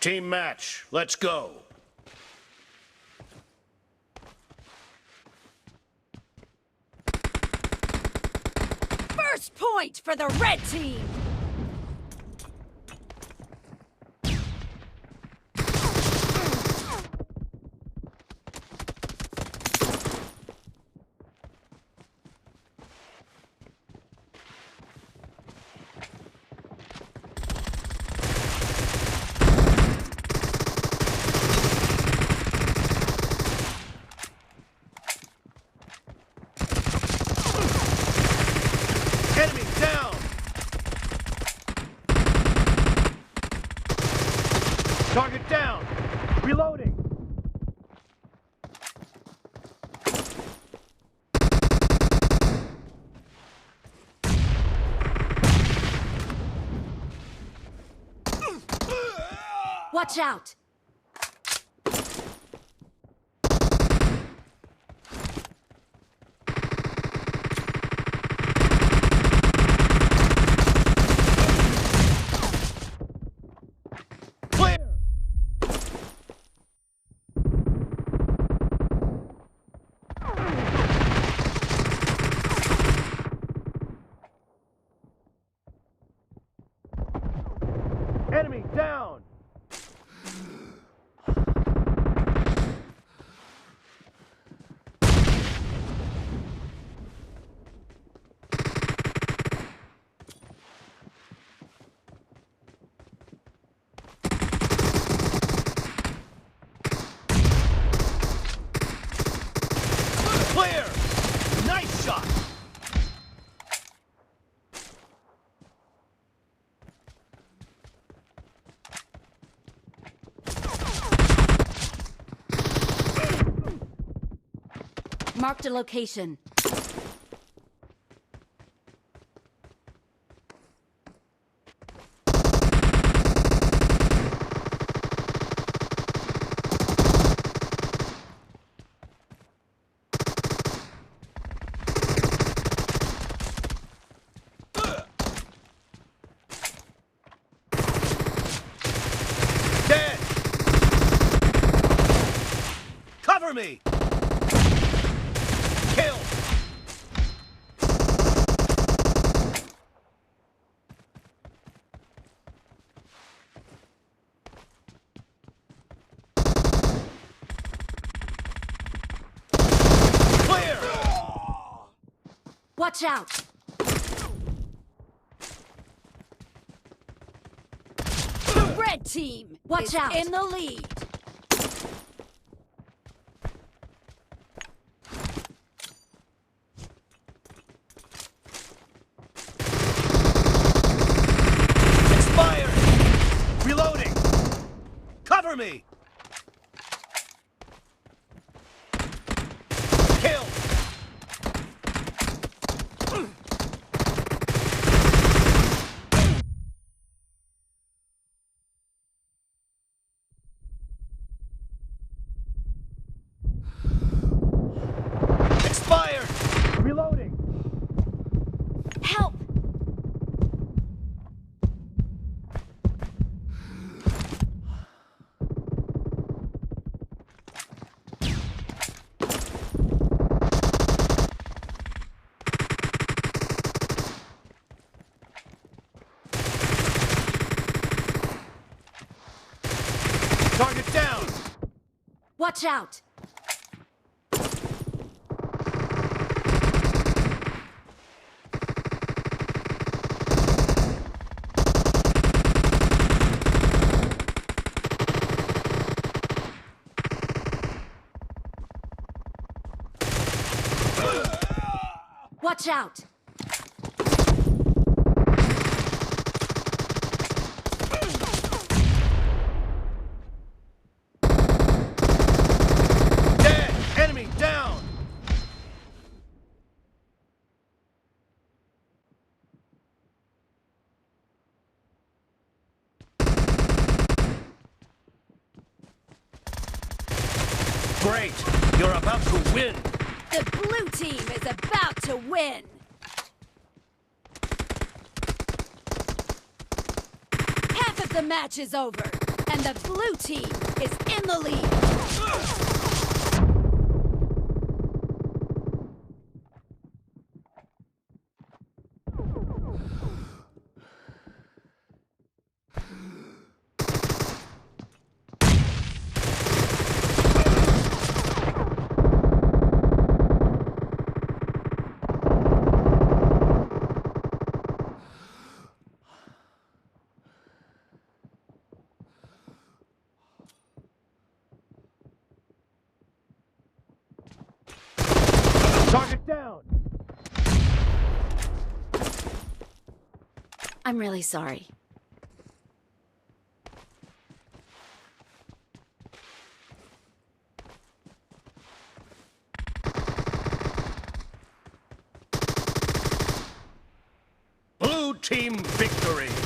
Team match, let's go. First point for the red team! Enemy down! Target down! Reloading! Watch out! Clear! Enemy down! Clear! Nice shot! Marked a location. Dead! Cover me! Kill! Clear! Watch out! The red team Watch out. in the lead. Expired! Reloading! Cover me! Kill! Expired! Reloading! Help! Target down! Watch out! Watch out! Dead! Enemy down! Great! You're about to win! The blue team is about to win! Half of the match is over, And the blue team is in the lead. Target down! I'm really sorry. Blue team victory!